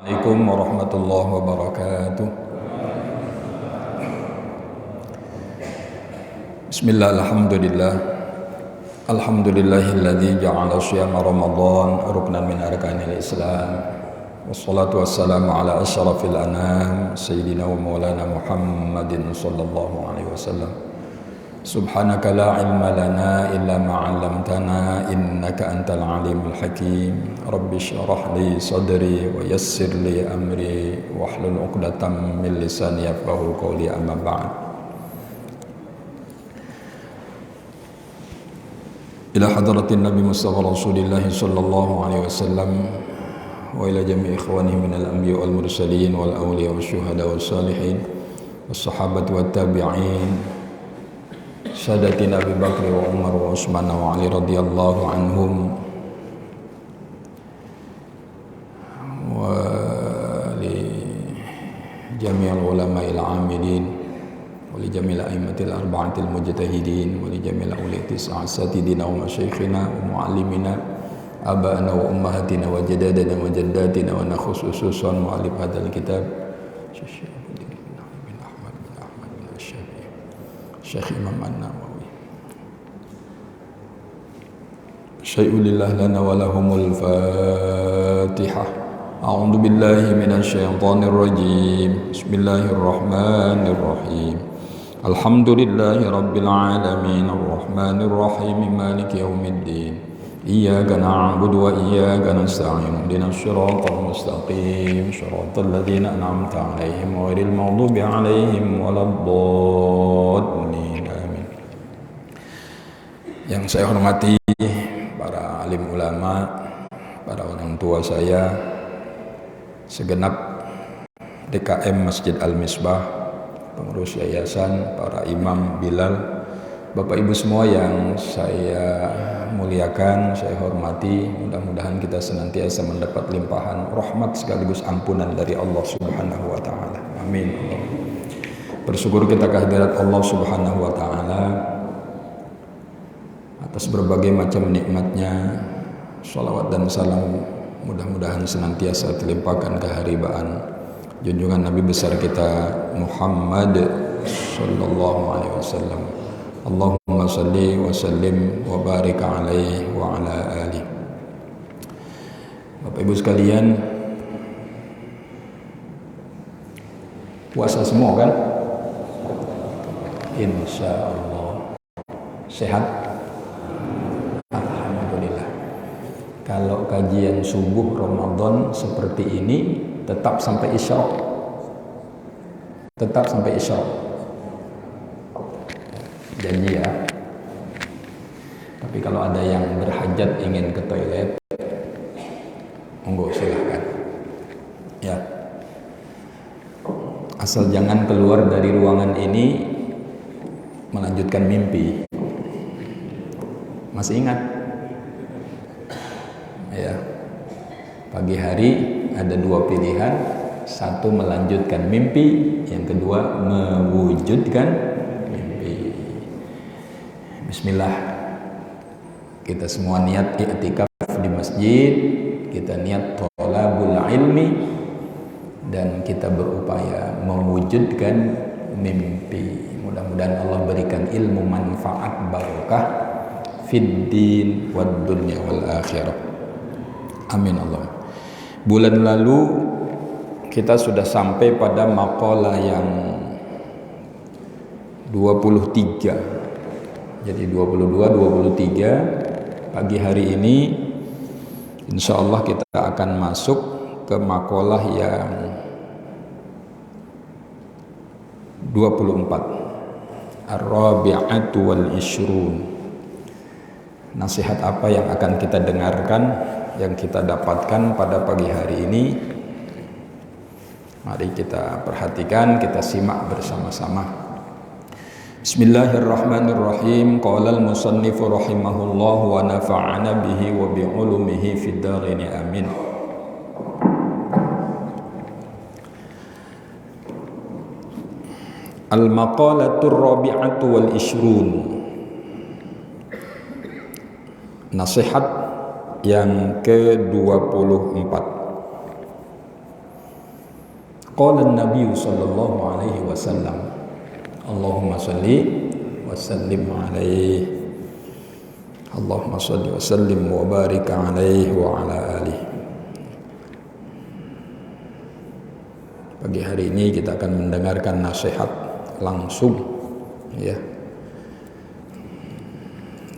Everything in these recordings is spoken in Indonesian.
Assalamualaikum warahmatullahi wabarakatuh. Bismillah, alhamdulillah. Alhamdulillahilladzi ja'ala syiyama Ramadan ruknan min arkanil Islam. Wassalatu wassalamu ala asyrafil anam sayyidina wa maulana Muhammadin sallallahu alaihi wasallam. Subhanaka la ilma lana illa ma 'allamtana innaka antal alimul hakim. Rabbi shrah li sadri wa yassir li amri wahlul 'uqdatam min lisani yafqahu qawli, amma ba'd. Ila hadratin Nabi Mustafa Rasulillah sallallahu alaihi wasallam wa ila jami'i ikhwanihi minal anbiya wal mursalin wal awliya wasyuhada was salihin was sahabati wat tabi'in Sadatina Abu Bakr wa Umar wa Utsman wa Ali radhiyallahu anhum wa li jami'il ulama'il 'amilin wa li jami'il a'immatil arba'atil mujtahidin wa li jami'il awliyatis asatidina wa masyayikhina wa muallimina aba'ana wa ummahatina wa jadadana wa jaddatina wa nakhususan mu'allif hadzal kitab Syekh Imam An-Nawawi. Syai'ulillah lana wa lahumul Fatihah. A'udzu billahi minasy syaithanir rajim. Bismillahirrahmanirrahim. Alhamdulillahi rabbil alamin arrahmanir rahim maliki yaumiddin. Iyyaka na'budu wa iyyaka nasta'in. Ihdinas siratal mustaqim, siratal ladzina an'amta 'alaihim ghairil maghdubi 'alaihim waladdallin. Amin. Yang saya hormati para alim ulama, para orang tua saya, segenap DKM Masjid Al-Misbah, pengurus yayasan, para imam Bilal, Bapak Ibu semua yang saya muliakan, saya hormati, mudah-mudahan kita senantiasa mendapat limpahan rahmat sekaligus ampunan dari Allah Subhanahu wa taala. Amin. Bersyukur kita kehadirat Allah Subhanahu wa taala atas berbagai macam nikmatnya. Shalawat dan salam mudah-mudahan senantiasa terlimpahkan keharibaan junjungan Nabi besar kita Muhammad sallallahu alaihi wasallam. Allahumma salli wa sallim wa barik alaihi wa ala alihi. Bapak Ibu sekalian, puasa semua kan? Insya Allah sehat. Alhamdulillah. Kalau kajian subuh Ramadan seperti ini tetap sampai isya. Tetap sampai isya. Janji ya. Tapi kalau ada yang berhajat ingin ke toilet, monggo silahkan. Ya. Asal jangan keluar dari ruangan ini melanjutkan mimpi. Masih ingat? Ya. Pagi hari ada dua pilihan, satu melanjutkan mimpi, yang kedua mewujudkan. Bismillah, kita semua niat i'tikaf di masjid, kita niat thalabul ilmi, dan kita berupaya mewujudkan mimpi. Mudah-mudahan Allah berikan ilmu manfaat barokah fid din wad dunya wal akhirah. Amin Allah. Bulan lalu kita sudah sampai pada maqalah yang 23. Jadi 22, 23 pagi hari ini insya Allah kita akan masuk ke maqalah yang 24, Ar-Rabi'atu wal Ishrun. Nasihat apa yang akan kita dengarkan, yang kita dapatkan pada pagi hari ini? Mari kita perhatikan, kita simak bersama-sama. Bismillahirrahmanirrahim. Qala al-musannif rahimahullah wa nafa'ana bihi wa bi ulumihi fid dharain amin. Al-maqalatur rabi'atu wal ishrun. Nasihat yang ke-24. Qala an-nabiy sallallahu alaihi wasallam, Allahumma salli wa sallim alaihi, Allahumma salli wa sallim wa barik alaihi wa ala alihi. Pagi hari ini kita akan mendengarkan nasihat langsung ya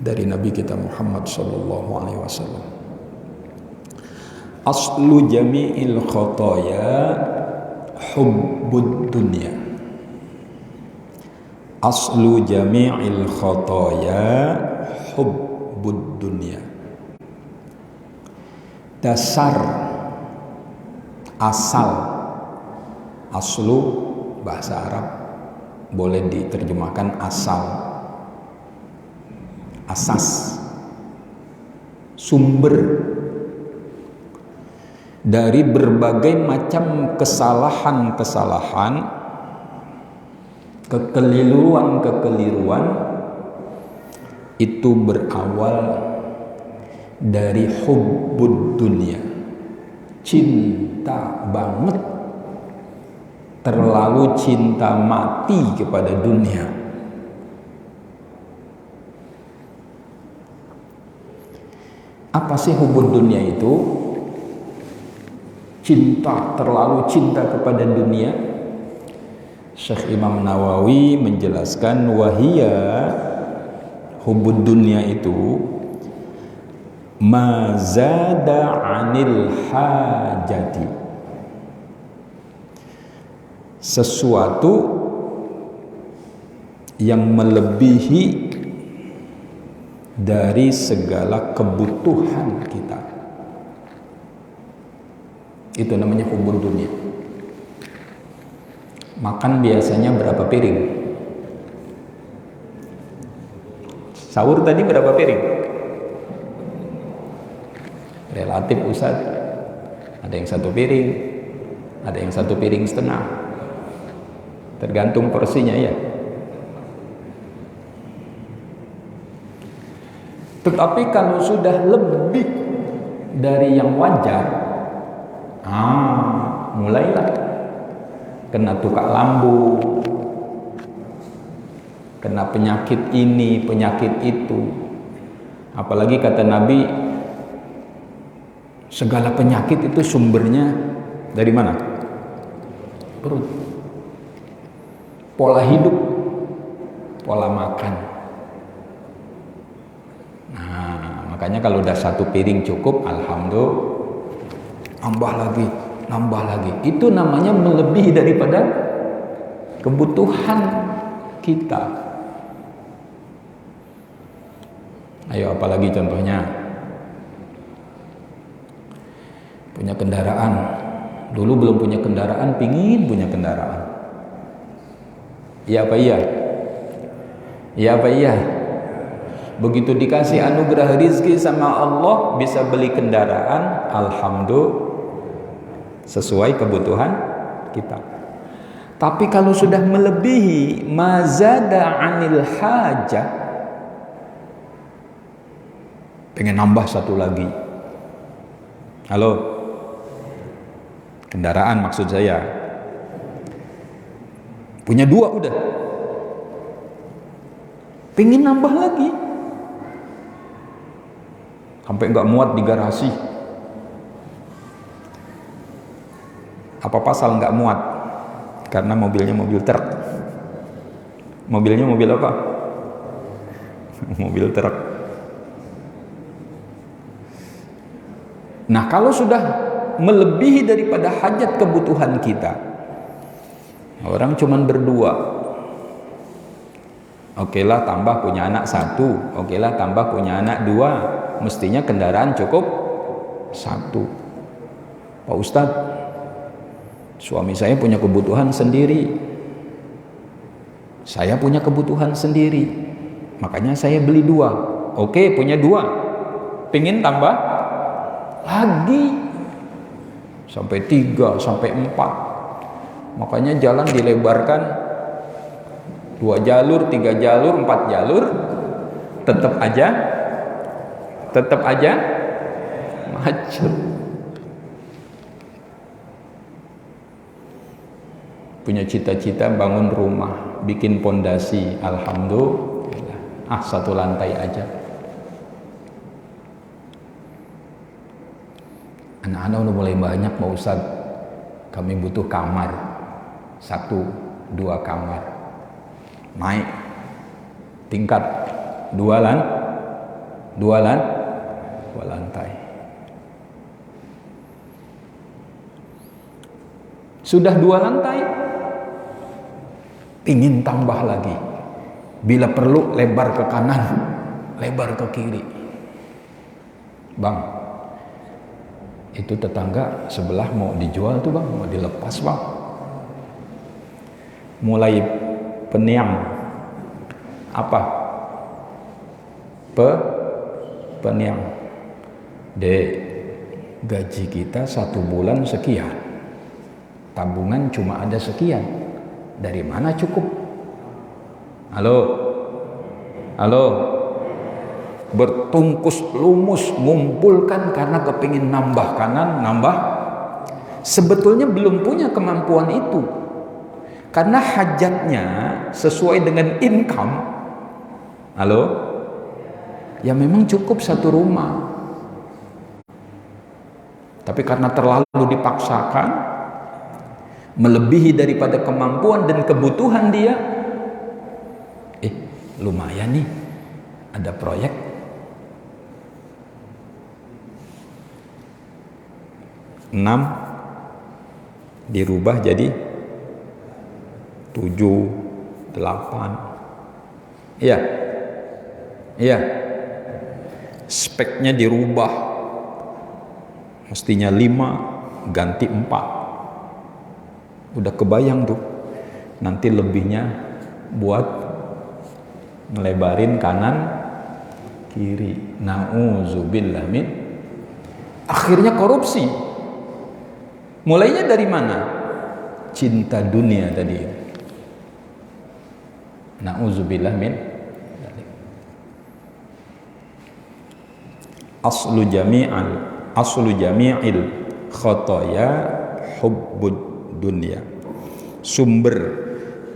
dari Nabi kita Muhammad sallallahu alaihi wasallam. Aslu jami'il khotoya hubbud dunya. Aslu jami'il khotoya hubbud dunya. Dasar, asal, aslu bahasa Arab boleh diterjemahkan asal, asas, sumber dari berbagai macam kesalahan-kesalahan, kekeliruan-kekeliruan, itu berawal dari hubbud dunia, cinta banget, terlalu cinta mati kepada dunia. Apa sih hubbud dunia itu? Cinta, terlalu cinta kepada dunia. Syekh Imam Nawawi menjelaskan, wahia, hubbud dunia itu mazada anil hajati, sesuatu yang melebihi dari segala kebutuhan kita. Itu namanya hubbud dunia. Makan biasanya berapa piring? Sahur tadi berapa piring? Relatif Ustaz. Ada yang 1 piring, ada yang 1 piring setengah. Tergantung porsinya ya. Tetapi kalau sudah lebih dari yang wajar, mulailah kena tukak lambung, kena penyakit ini, penyakit itu. Apalagi kata Nabi, segala penyakit itu sumbernya dari mana? Perut. Pola hidup, pola makan. Nah, makanya kalau udah 1 piring cukup, alhamdulillah, nambah lagi. Itu namanya melebihi daripada kebutuhan kita. Ayo, apalagi contohnya? Punya kendaraan. Dulu belum punya kendaraan, pingin punya kendaraan. Iya apa iya? Iya apa iya? Begitu dikasih anugerah rizki sama Allah, bisa beli kendaraan, alhamdulillah, sesuai kebutuhan kita. Tapi kalau sudah melebihi mazada anil hajah, pengen nambah 1 lagi. Halo, kendaraan maksud saya. Punya 2 udah, pengen nambah lagi, sampai nggak muat di garasi. Apa pasal nggak muat? Karena mobilnya mobil truk. Mobilnya mobil apa? Mobil truk. Nah, kalau sudah melebihi daripada hajat kebutuhan kita, orang cuman berdua, okelah tambah punya anak 1, okelah tambah punya anak 2, mestinya kendaraan cukup 1. Pak Ustadz, suami saya punya kebutuhan sendiri, saya punya kebutuhan sendiri, makanya saya beli 2. Oke, punya 2, pengen tambah lagi sampai 3, sampai 4. Makanya jalan dilebarkan 2 jalur, 3 jalur, 4 jalur, tetap aja macet. punya cita-cita bangun rumah, bikin pondasi, alhamdulillah, 1 lantai aja. Anak-anak udah mulai banyak, Pak Ustaz, kami butuh kamar, 1, 2 kamar, naik tingkat 2 lantai. Sudah 2 lantai, ingin tambah lagi, bila perlu lebar ke kanan, lebar ke kiri. Bang, itu tetangga sebelah mau dijual tuh bang, mau dilepas bang. Mulai peniang apa? Peniang. Dek, gaji kita 1 bulan sekian, tabungan cuma ada sekian, dari mana cukup? Halo, bertungkus lumus ngumpulkan karena kepingin nambah kanan, nambah. Sebetulnya belum punya kemampuan itu, karena hajatnya sesuai dengan income. Ya memang cukup 1 rumah, tapi karena terlalu dipaksakan, melebihi daripada kemampuan dan kebutuhan dia. Lumayan nih, ada proyek, enam dirubah jadi 7, 8. Iya, speknya dirubah, mestinya 5 ganti 4. Udah kebayang tuh, nanti lebihnya buat ngelebarin kanan kiri. Nauzubillah min. Akhirnya korupsi. Mulainya dari mana? Cinta dunia tadi. Nauzubillah min. Aslu jami'il khotoya hubbud dunia. Sumber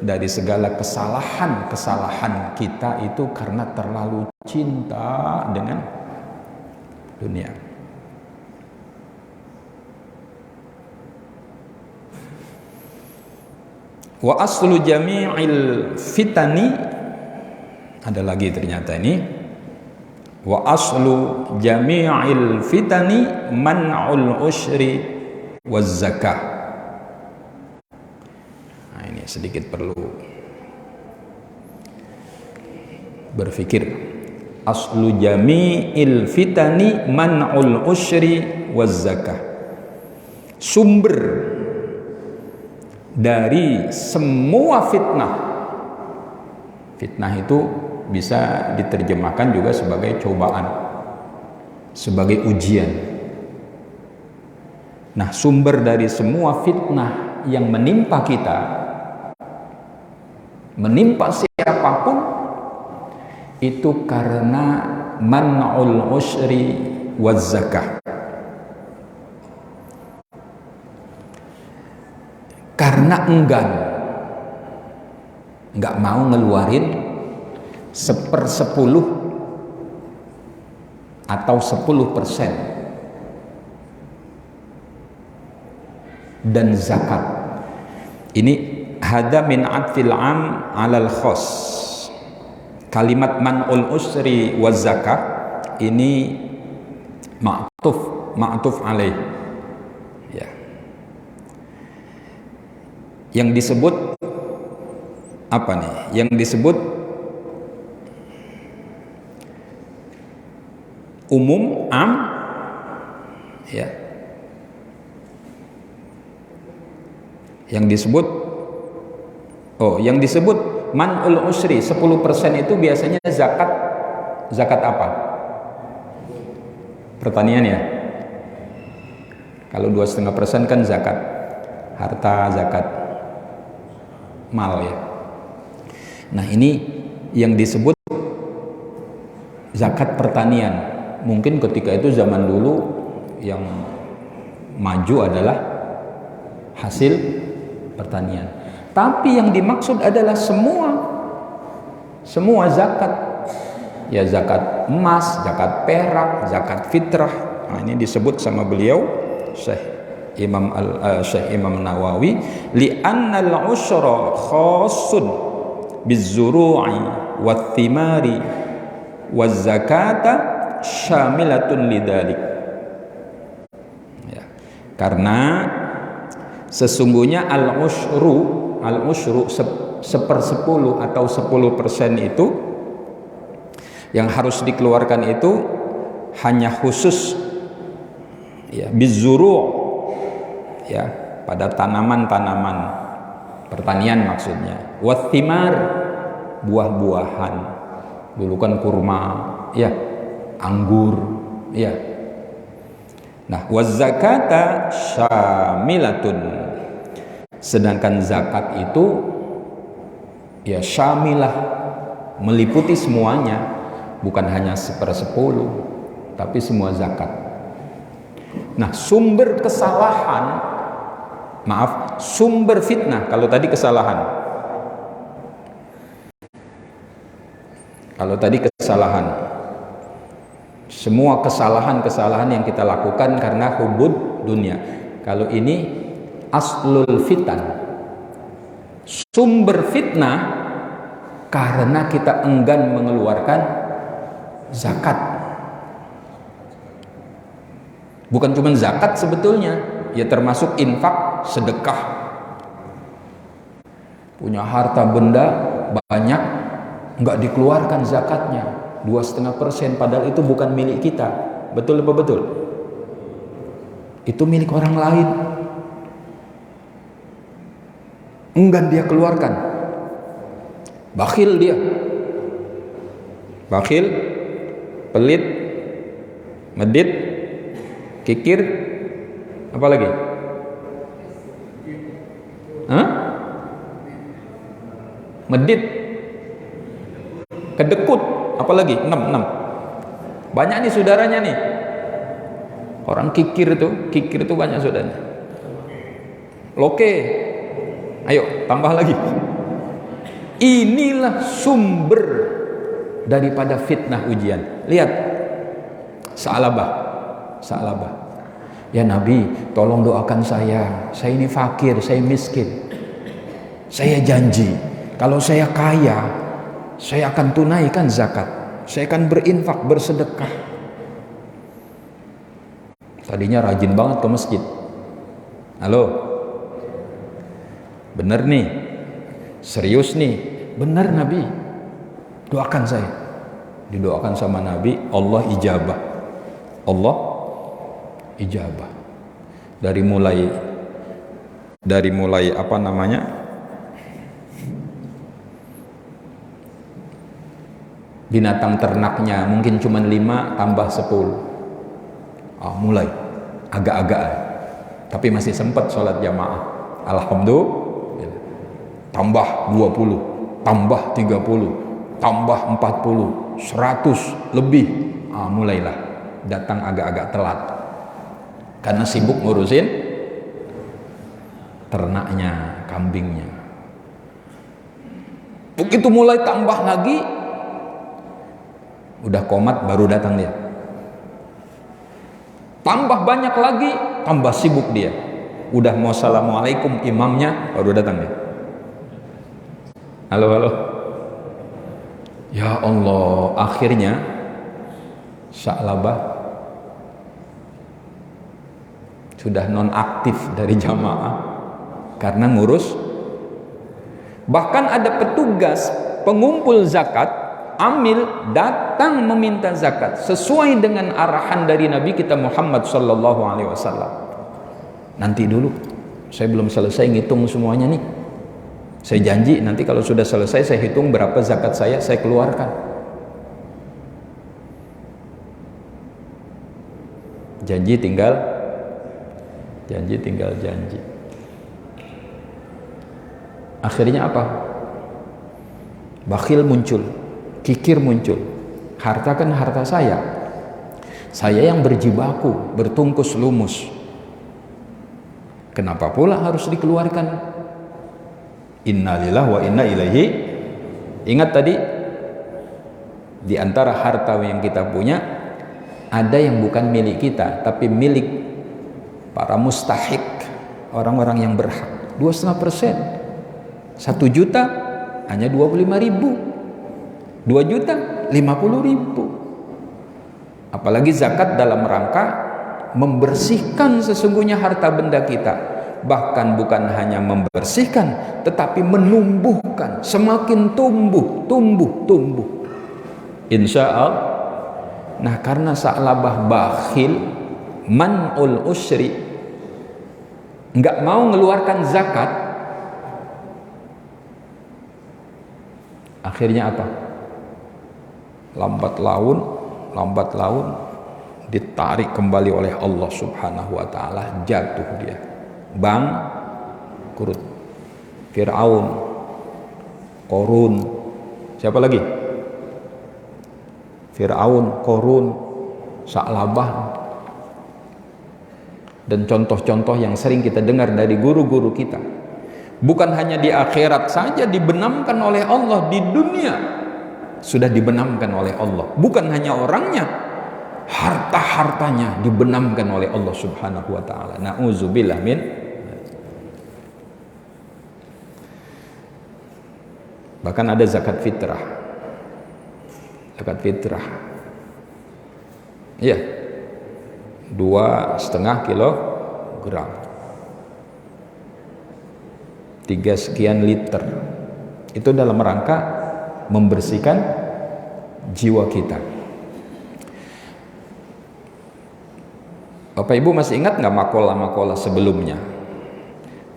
dari segala kesalahan kita itu karena terlalu cinta dengan dunia. Wa aslu jami'il fitani, ada lagi ternyata ini, wa aslu jami'il fitani man'ul usyri waz zakah. Sedikit perlu berpikir. Aslu jami'il fitani man'ul usyri waz zakah. Sumber dari semua fitnah. Fitnah itu bisa diterjemahkan juga sebagai cobaan, sebagai ujian. Nah, sumber dari semua fitnah yang menimpa kita, menimpa siapapun, itu karena man'ul usyri waz zakah. Karena enggan, nggak mau ngeluarin 1/10 atau 10% dan zakat. Ini hada min atfil am alal khos. Kalimat man'ul usri wa zakah ini ma'tuf alaih, ya. Yang disebut apa nih? Yang disebut umum, am, ya. Yang disebut man'ul usri 10% itu biasanya zakat apa? Pertanian, ya. Kalau 2,5% kan zakat harta, zakat mal, ya. Nah, ini yang disebut zakat pertanian. Mungkin ketika itu zaman dulu yang maju adalah hasil pertanian. Tapi yang dimaksud adalah semua zakat. Ya, zakat emas, zakat perak, zakat fitrah. Nah, ini disebut sama beliau Syekh Imam Nawawi, li'annal usyra khassun bizzuru'i wathimari waz-zakata syamilatun lidzalik. Ya, karena sesungguhnya al-usyru sepersepuluh atau 10% itu yang harus dikeluarkan itu hanya khusus ya bizzuru' ya, pada tanaman-tanaman pertanian maksudnya, wathimar, buah-buahan, dulu kan kurma ya, anggur ya. Nah, waz-zakata syamilatun, sedangkan zakat itu ya syamilah, meliputi semuanya, bukan hanya 1/10, tapi semua zakat. Nah, sumber fitnah, kalau tadi kesalahan, semua kesalahan yang kita lakukan karena hubud dunia. Kalau ini aslul fitan, sumber fitnah karena kita enggan mengeluarkan zakat. Bukan cuma zakat sebetulnya, ya termasuk infak, sedekah. Punya harta benda banyak, enggak dikeluarkan zakatnya, 2,5%, padahal itu bukan milik kita. Betul apa betul? Itu milik orang lain, enggan dia keluarkan. Bakhil dia, bakhil, pelit, medit, kikir, apa lagi? Medit, kedekut, apa lagi? 6. Banyak nih saudaranya nih. Orang kikir itu banyak saudaranya. Loke, ayo tambah lagi. Inilah sumber daripada fitnah ujian. Lihat, Sa'labah. Ya Nabi, tolong doakan saya ini fakir, saya miskin. Saya janji, kalau saya kaya, saya akan tunaikan zakat, saya akan berinfak, bersedekah. Tadinya rajin banget ke masjid. Halo, bener nih, serius nih, bener Nabi, doakan saya. Didoakan sama Nabi, Allah ijabah. Dari mulai apa namanya, binatang ternaknya mungkin cuma 5 tambah 10, mulai agak-agak, tapi masih sempat sholat jamaah, alhamdulillah. Tambah 20, tambah 30, tambah 40, 100 lebih, mulailah datang agak-agak telat karena sibuk ngurusin ternaknya, kambingnya. Begitu mulai tambah lagi, udah komat baru datang dia. Tambah banyak lagi, tambah sibuk dia. Udah mau assalamualaikum imamnya, baru datang dia. Halo. Ya Allah, akhirnya Sa'labah sudah nonaktif dari jamaah karena ngurus. Bahkan ada petugas pengumpul zakat, amil, datang meminta zakat sesuai dengan arahan dari Nabi kita Muhammad sallallahu alaihi wasallam. Nanti dulu, saya belum selesai ngitung semuanya nih. Saya janji nanti kalau sudah selesai saya hitung berapa zakat saya keluarkan. Janji tinggal janji. Akhirnya apa? Bakhil muncul, kikir muncul. Harta kan harta saya yang berjibaku, bertungkus lumus. Kenapa pula harus dikeluarkan Innalillahi wa inna ilaihi. Ingat tadi, di antara harta yang kita punya ada yang bukan milik kita tapi milik para mustahik, orang-orang yang berhak. 2,5%. 1 juta hanya 25.000, 2 juta 50.000. Apalagi zakat dalam rangka membersihkan sesungguhnya harta benda kita, bahkan bukan hanya membersihkan tetapi menumbuhkan, semakin tumbuh insya Allah. Nah, karena Sa'labah bakhil, man'ul usri, nggak mau mengeluarkan zakat, akhirnya apa? Lambat laun ditarik kembali oleh Allah Subhanahu wa taala, jatuh dia, bangkrut. Fir'aun, Qarun, siapa lagi? Fir'aun, Qarun, Sa'labah, dan contoh-contoh yang sering kita dengar dari guru-guru kita. Bukan hanya di akhirat saja dibenamkan oleh Allah, di dunia sudah dibenamkan oleh Allah. Bukan hanya orangnya, harta-hartanya dibenamkan oleh Allah Subhanahu wa taala. Na'udzubillah min. Bahkan ada zakat fitrah. Zakat fitrah. Iya. 2,5 kilogram. 3 sekian liter. Itu dalam rangka membersihkan jiwa kita. Bapak Ibu masih ingat nggak makola-makola sebelumnya?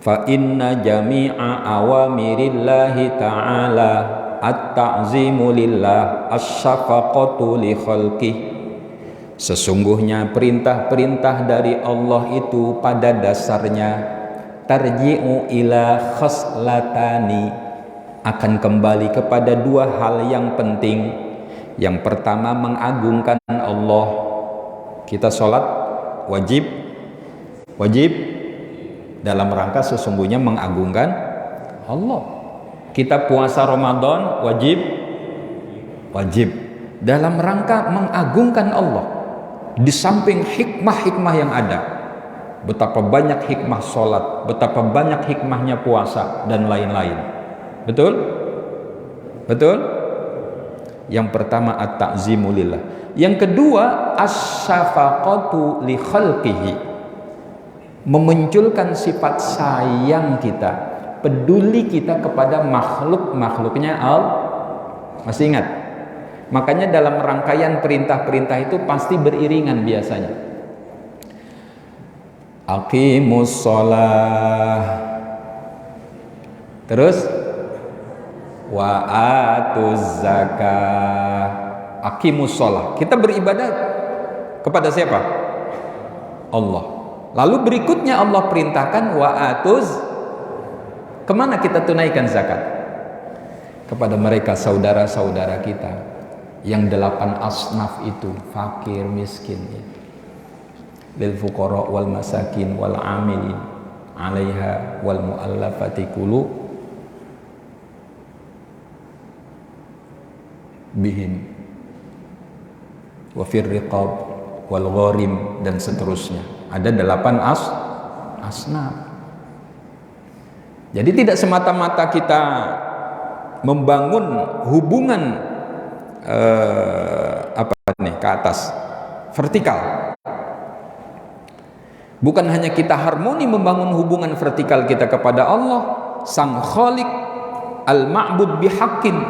Fa inna jami'a awamirillahi ta'ala at-ta'zimu lillah as-syafaqatu li khalqih. Sesungguhnya perintah-perintah dari Allah itu pada dasarnya tarji'u ila khaslatani, akan kembali kepada 2 hal yang penting. Yang pertama, mengagungkan Allah. Kita sholat wajib dalam rangka sesungguhnya mengagungkan Allah. Kita puasa Ramadan wajib dalam rangka mengagungkan Allah. Di samping hikmah-hikmah yang ada, betapa banyak hikmah sholat, betapa banyak hikmahnya puasa dan lain-lain. Betul? Yang pertama at-ta'zimu lillah. Yang kedua as-syafaqatu li khalqihi, memunculkan sifat sayang kita, peduli kita kepada makhluknya Allah. Masih ingat? Makanya dalam rangkaian perintah-perintah itu pasti beriringan biasanya. Aqimus shalah, terus wa atuz zakah. Aqimus shalah, kita beribadah kepada siapa? Allah. Lalu berikutnya Allah perintahkan wa atuz, kemana kita tunaikan zakat? Kepada mereka saudara-saudara kita yang 8 asnaf itu, fakir, miskin, lil fuqara wal masakin wal amilin 'alaiha wal mu'allafati qulubihim wa fir riqab wal gharim, dan seterusnya. Ada 8 asnaf. Jadi tidak semata-mata kita membangun hubungan ke atas, vertikal. Bukan hanya kita harmoni membangun hubungan vertikal kita kepada Allah Sang Khaliq Al-Ma'bud bihaqqin,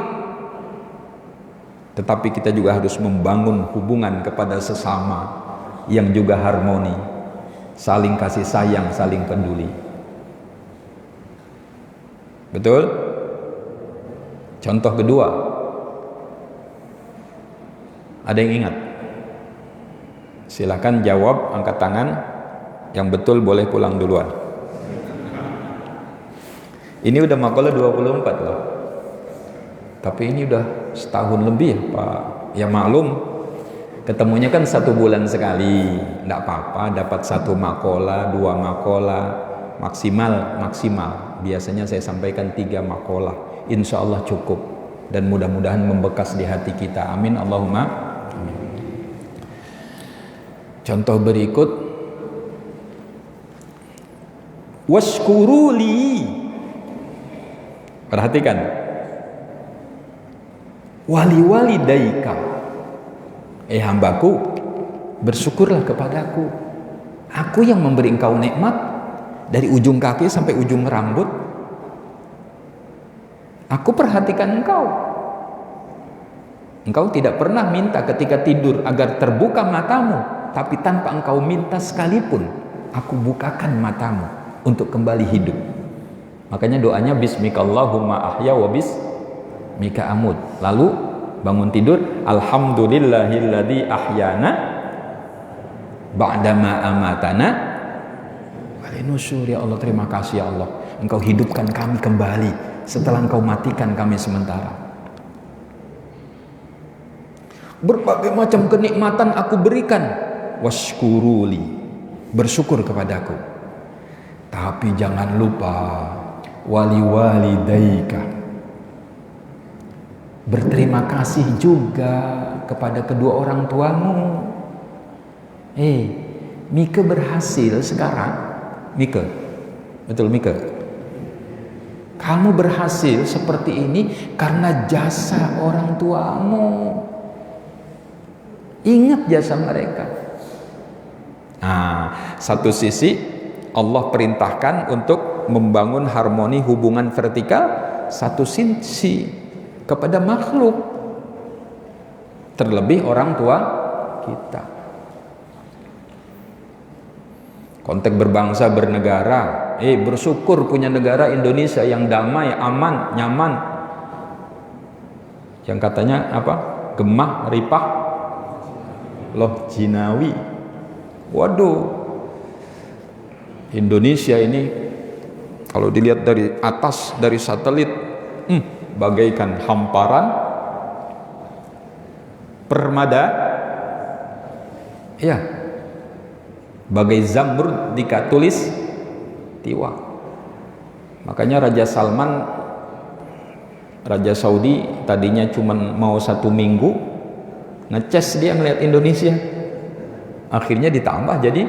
tetapi kita juga harus membangun hubungan kepada sesama yang juga harmoni, saling kasih sayang, saling peduli. Betul? Contoh kedua, ada yang ingat? Silakan jawab, angkat tangan. Yang betul boleh pulang duluan. Ini udah makalah 24 loh. Tapi ini udah setahun lebih ya Pak. Ya maklum, ketemunya kan 1 bulan sekali. Nggak apa-apa, dapat 1 makola, 2 makola. maksimal. Biasanya saya sampaikan 3 makalah. Insya Allah cukup dan mudah-mudahan membekas di hati kita. Amin Allahumma amin. Contoh berikut, washkuruli. Perhatikan, waliwalidaika, hambaku, bersyukurlah kepadaku. Aku yang memberi engkau nikmat dari ujung kaki sampai ujung rambut. Aku perhatikan engkau. Engkau tidak pernah minta ketika tidur agar terbuka matamu, tapi tanpa engkau minta sekalipun, aku bukakan matamu untuk kembali hidup. Makanya doanya bismikallahumma ahya wa bismika amut. Lalu bangun tidur, alhamdulillahilladzi ahyana ba'dama amatana walinusur. Ya Allah, terima kasih ya Allah, engkau hidupkan kami kembali setelah engkau matikan kami sementara. Berbagai macam kenikmatan aku berikan, washkuruli, bersyukur kepadaku. Tapi jangan lupa waliwalidaika, berterima kasih juga kepada kedua orang tuamu. Mika berhasil sekarang. Mika, betul Mika, kamu berhasil seperti ini karena jasa orang tuamu. Ingat jasa mereka. Nah, satu sisi Allah perintahkan untuk membangun harmoni hubungan vertikal, satu sisi kepada makhluk, terlebih orang tua kita. Konteks berbangsa bernegara, bersyukur punya negara Indonesia yang damai, aman, nyaman. Yang katanya apa? Gemah, ripah, loh jinawi. Waduh, Indonesia ini kalau dilihat dari atas, dari satelit, bagaikan hamparan permada, ya, bagai zamrud di katulis tiwa. Makanya Raja Salman, Raja Saudi, tadinya cuma mau 1 minggu ngeces dia ngeliat Indonesia, akhirnya ditambah jadi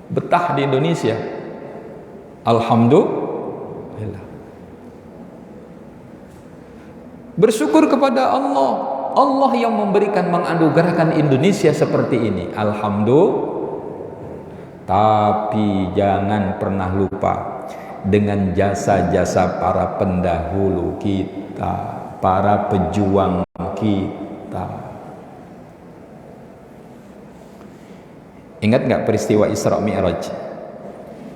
betah di Indonesia. Alhamdulillah. Bersyukur kepada Allah, Allah yang memberikan, menganugerahkan Indonesia seperti ini. Alhamdulillah. Tapi jangan pernah lupa dengan jasa-jasa para pendahulu kita, para pejuang kita. Ingat nggak peristiwa Isra Mi'raj?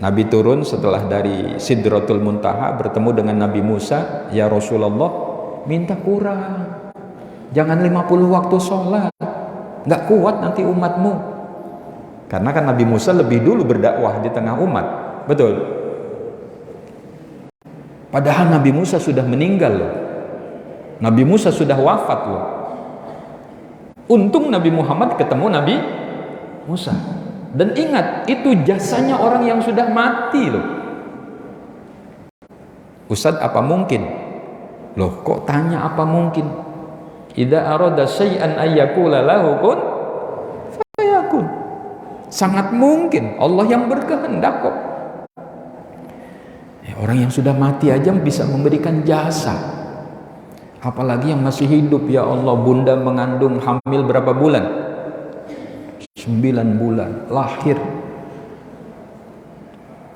Nabi turun setelah dari Sidratul Muntaha bertemu dengan Nabi Musa. Ya Rasulullah, minta kurang, jangan 50 waktu sholat, nggak kuat nanti umatmu. Karena kan Nabi Musa lebih dulu berdakwah di tengah umat, betul? Padahal Nabi Musa sudah meninggal loh. Nabi Musa sudah wafat loh. Untung Nabi Muhammad ketemu Nabi Musa. Dan ingat, itu jasanya orang yang sudah mati loh. Ustadz, apa mungkin? Loh, kok tanya apa mungkin? Idza arada syai'an ayyakula lahu kun fayakun. Sangat mungkin, Allah yang berkehendak kok. Orang yang sudah mati aja bisa memberikan jasa, apalagi yang masih hidup. Ya Allah, bunda mengandung, hamil berapa bulan? 9 bulan, lahir.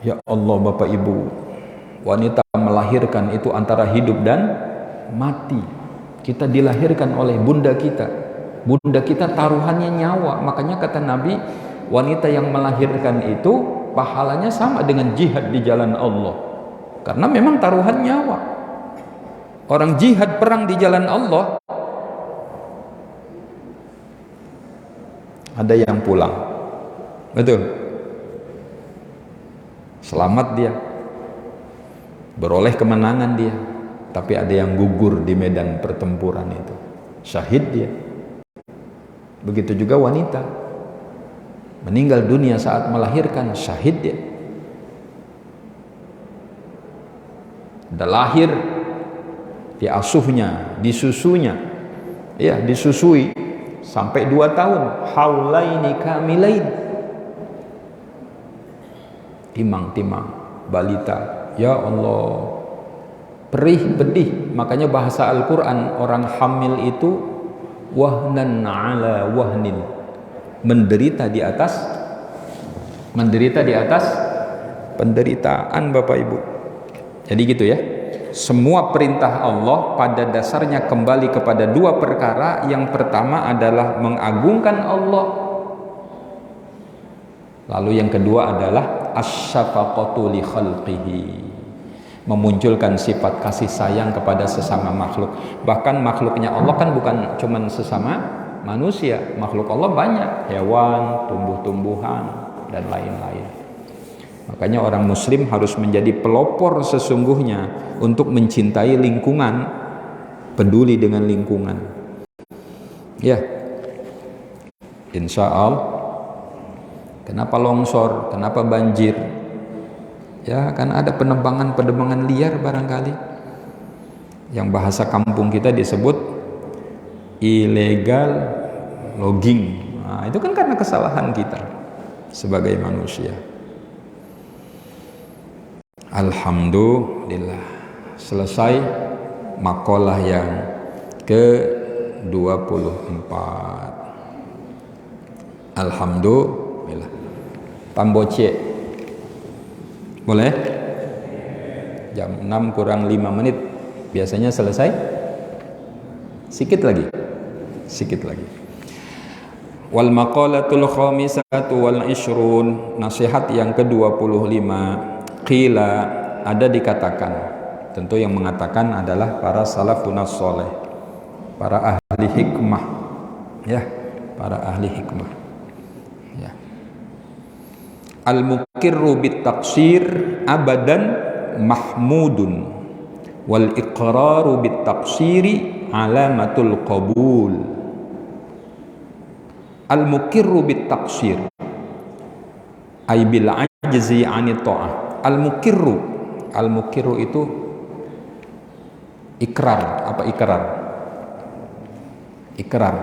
Ya Allah, Bapak Ibu, wanita melahirkan itu antara hidup dan mati. Kita dilahirkan oleh bunda kita. Bunda kita taruhannya nyawa. Makanya kata Nabi, wanita yang melahirkan itu pahalanya sama dengan jihad di jalan Allah. Karena memang taruhan nyawa. Orang jihad perang di jalan Allah, ada yang pulang, betul, selamat dia, beroleh kemenangan dia. Tapi ada yang gugur di medan pertempuran itu, syahid dia. Begitu juga wanita, meninggal dunia saat melahirkan, syahid dia. Udah lahir, diasuhnya, disusunya, ya disusui sampai 2 tahun, haulaini kamilain, timang-timang, balita. Ya Allah, perih pedih. Makanya bahasa Al-Quran, orang hamil itu wahnan ala wahnin, menderita di atas penderitaan, Bapak Ibu. Jadi gitu ya, semua perintah Allah pada dasarnya kembali kepada 2 perkara. Yang pertama adalah mengagungkan Allah, lalu yang kedua adalah asyafaqatu li khalqihi, memunculkan sifat kasih sayang kepada sesama makhluk. Bahkan makhluknya Allah kan bukan cuman sesama manusia, makhluk Allah banyak, hewan, tumbuh-tumbuhan, dan lain-lain. Makanya orang muslim harus menjadi pelopor sesungguhnya untuk mencintai lingkungan, peduli dengan lingkungan. Ya, insya Allah. Kenapa longsor, kenapa banjir? Ya, kan ada penebangan liar barangkali. Yang bahasa kampung kita disebut illegal logging. Nah, itu kan karena kesalahan kita sebagai manusia. Alhamdulillah, selesai makalah yang ke-24. Alhamdulillah. Tamboce boleh? Jam 6 kurang 5 menit biasanya selesai. Sikit lagi. Wal maqalatul khamisatu wal ishrun, nasihat yang ke-25. Qila, ada dikatakan, tentu yang mengatakan adalah para salafun sholeh, para ahli hikmah, ya, para ahli hikmah, ya. Al-muqirru bit taqsir abadan mahmudun, wal iqraru bit taqsiri alamatul qabul. Al-muqirru bit taqsir ay bil ajzi anit ta'ah. Al-muqirru itu ikrar. Apa ikrar? Ikrar,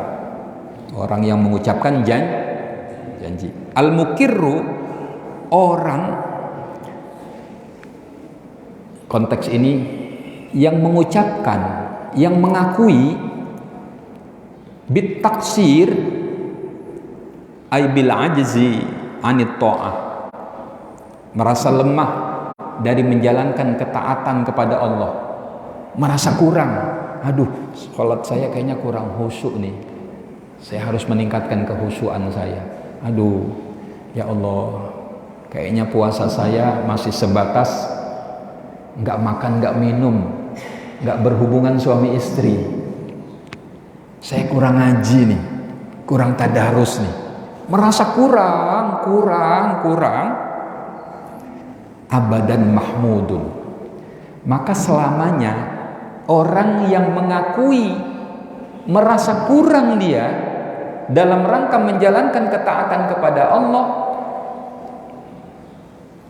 orang yang mengucapkan janji. Al-muqirru, orang, konteks ini yang mengucapkan, yang mengakui, bit taksir ay bil ajzi anit ta'ah, merasa lemah dari menjalankan ketaatan kepada Allah, merasa kurang. Aduh, sholat saya kayaknya kurang khusyuk nih, saya harus meningkatkan kehusyuan saya. Aduh, ya Allah, kayaknya puasa saya masih sebatas nggak makan, nggak minum, nggak berhubungan suami istri. Saya kurang ngaji nih, kurang tadarus nih, merasa kurang. Abadan mahmudun, maka selamanya orang yang mengakui merasa kurang dia dalam rangka menjalankan ketaatan kepada Allah,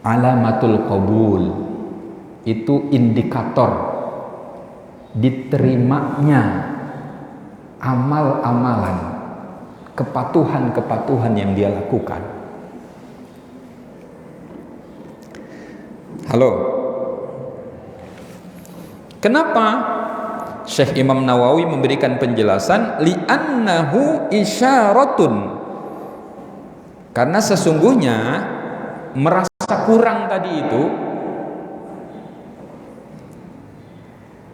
alamatul qabul, itu indikator diterimanya amal-amalan, kepatuhan yang dia lakukan. Halo, kenapa Syekh Imam Nawawi memberikan penjelasan li'annahu isyaratun, karena sesungguhnya merasa kurang tadi itu,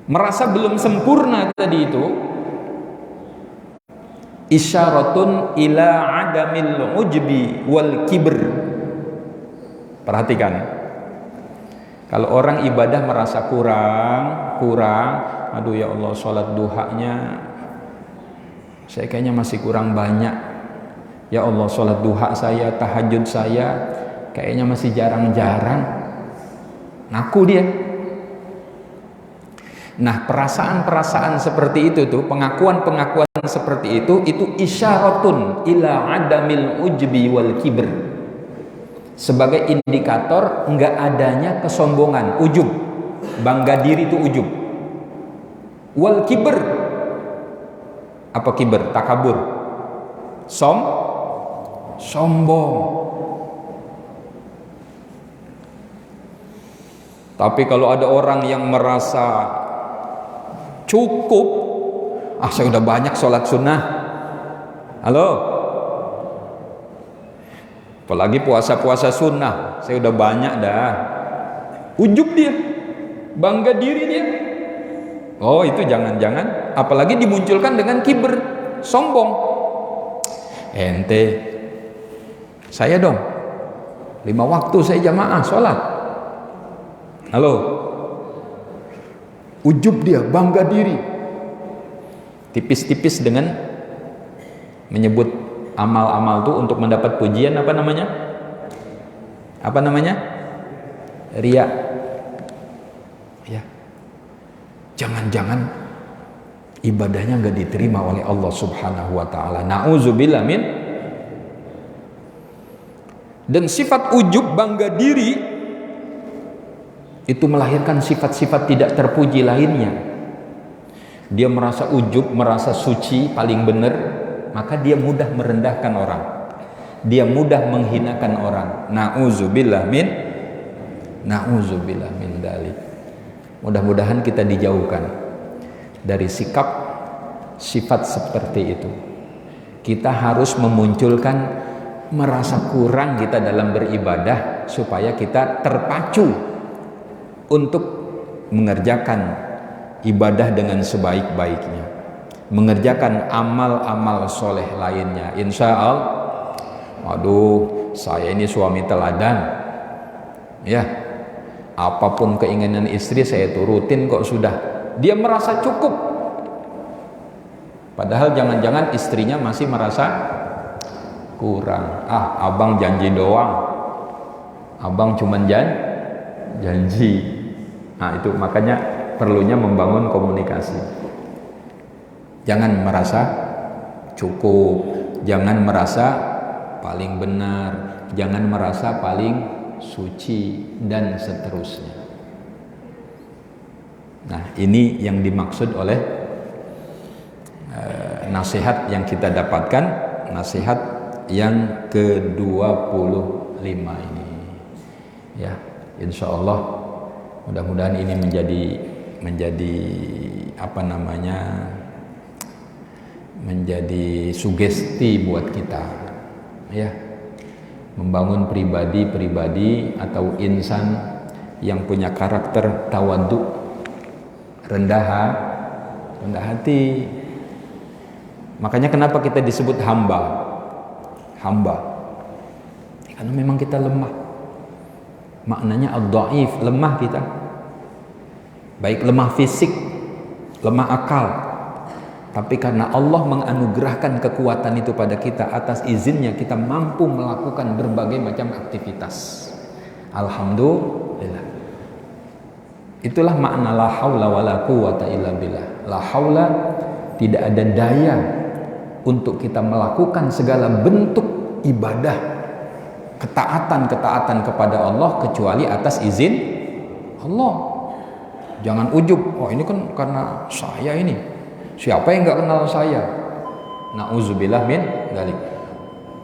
merasa belum sempurna tadi itu, isyaratun ila adamil ujbi wal kibr. Perhatikan, kalau orang ibadah merasa kurang, aduh ya Allah, sholat duhanya saya kayaknya masih kurang banyak. Ya Allah, sholat duha saya, tahajud saya kayaknya masih jarang-jarang. Ngaku dia. Nah, perasaan-perasaan seperti itu tuh, pengakuan-pengakuan seperti itu isyaratun ila adamil ujbi wal kibr, sebagai indikator enggak adanya kesombongan, ujub. bangga diri itu ujub. Wal kibr, apa kibr? Takabur, sombong. Tapi kalau ada orang yang merasa cukup, saya udah banyak sholat sunnah, halo, apalagi puasa sunnah, saya udah banyak dah, ujub dia, bangga diri dia. Oh, itu jangan-jangan, apalagi dimunculkan dengan kibr, sombong. Ente, saya dong 5 waktu saya jamaah sholat, halo, ujub dia, bangga diri, tipis-tipis dengan menyebut amal-amal itu untuk mendapat pujian, apa namanya, riya. Ya, jangan-jangan ibadahnya nggak diterima oleh Allah Subhanahu wa Ta'ala. Na'udzubillah min. Dan sifat ujub, bangga diri, itu melahirkan sifat-sifat tidak terpuji lainnya. Dia merasa ujub, merasa suci, paling benar, maka dia mudah merendahkan orang, dia mudah menghinakan orang. Na'udzubillah min dalik. Mudah-mudahan kita dijauhkan dari sikap sifat seperti itu. Kita harus memunculkan merasa kurang kita dalam beribadah supaya kita terpacu untuk mengerjakan ibadah dengan sebaik-baiknya, mengerjakan amal-amal soleh lainnya. Insya Allah, waduh, saya ini suami teladan, ya, apapun keinginan istri saya turutin kok sudah. Dia merasa cukup, padahal jangan-jangan istrinya masih merasa kurang. Abang janji doang, abang cuman janji. Itu makanya perlunya membangun komunikasi. Jangan merasa cukup, jangan merasa paling benar, jangan merasa paling suci, dan seterusnya. Nah, ini yang dimaksud oleh nasihat yang kita dapatkan, nasihat yang ke-25 ini. Ya, insya Allah mudah-mudahan ini menjadi apa namanya, menjadi sugesti buat kita, ya, membangun pribadi atau insan yang punya karakter tawadhu, rendah hati. Makanya kenapa kita disebut hamba? Karena memang kita lemah. Maknanya ad-dhaif, lemah kita. Baik lemah fisik, lemah akal. Tapi karena Allah menganugerahkan kekuatan itu pada kita, atas izinnya kita mampu melakukan berbagai macam aktivitas. Alhamdulillah. Itulah makna la haula wala quwata illa billah. La haula, tidak ada daya untuk kita melakukan segala bentuk ibadah, ketaatan kepada Allah kecuali atas izin Allah. Jangan ujub, ini kan karena saya ini. Siapa yang nggak kenal saya? Na'udzubillah min dzalik.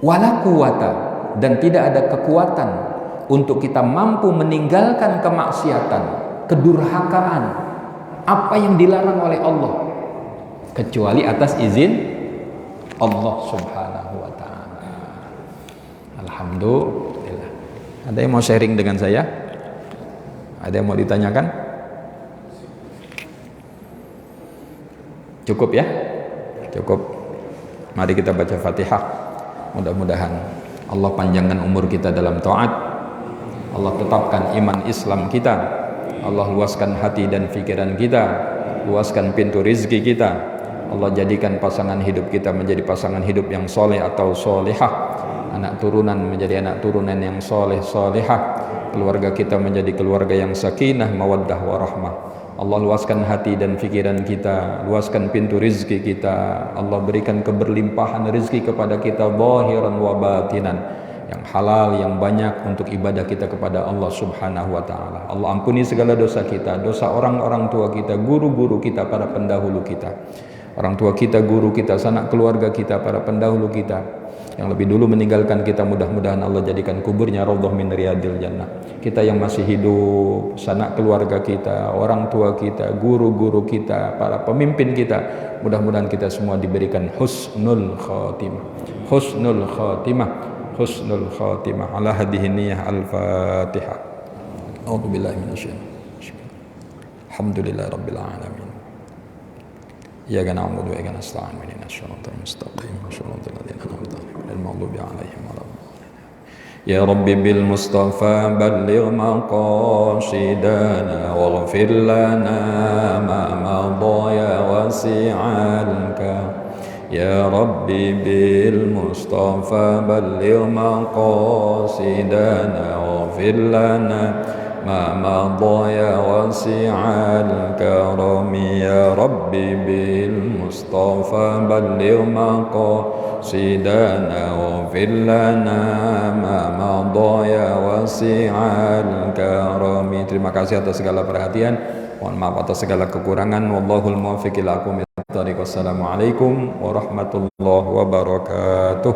Wala quwata, dan tidak ada kekuatan untuk kita mampu meninggalkan kemaksiatan, kedurhakaan, apa yang dilarang oleh Allah, kecuali atas izin Allah Subhanahu wa Ta'ala. Alhamdulillah. Ada yang mau sharing dengan saya? Ada yang mau ditanyakan? Cukup ya? Cukup. Mari kita baca Fatihah. Mudah-mudahan Allah panjangkan umur kita dalam taat. Allah tetapkan iman Islam kita. Allah luaskan hati dan pikiran kita. Luaskan pintu rizki kita. Allah jadikan pasangan hidup kita menjadi pasangan hidup yang soleh atau solehah. Anak turunan menjadi anak turunan yang soleh solehah. Keluarga kita menjadi keluarga yang sakinah, mawaddah, warahmah. Allah luaskan hati dan pikiran kita, luaskan pintu rizki kita. Allah berikan keberlimpahan rizki kepada kita, zahiran wa batinan. yang halal, yang banyak untuk ibadah kita kepada Allah Subhanahu wa taala. Allah ampuni segala dosa kita, dosa orang-orang tua kita, guru-guru kita, para pendahulu kita. Orang tua kita, guru kita, sanak keluarga kita, para pendahulu kita yang lebih dulu meninggalkan kita, mudah-mudahan Allah jadikan kuburnya raudhah min riyadil jannah. Kita yang masih hidup, sanak keluarga kita, orang tua kita, guru-guru kita, para pemimpin kita, mudah-mudahan kita semua diberikan husnul khatimah. Husnul khatimah, husnul khatimah. Ala hadhihi niyyah al-Fatihah. A'udzu billahi minasyaitonir rajim. Alhamdulillahi rabbil alamin. Iyyaka na'budu wa iyyaka nasta'in. Ihdinas siratal mustaqim. Shiratal ladzina an'amta 'alaihim ghairil maghdubi 'alaihim waladdallin. Ya Rabbi bil Mustafa balligh maqasidana waghfir lana ma madha ya wasi'al karam. Ya Rabbi bil Mustafa balligh maqasidana waghfir lana ما مضى يا واسع الكرم يا ربي بالمصطفى بلغ مقاصدنا واغفر لنا ما مضى يا واسع الكرم. Terima kasih atas segala perhatian, mohon maaf atas segala kekurangan. Wallahul muwaffiq ila aqwamit thoriq. Wassalamualaikum warahmatullahi wabarakatuh.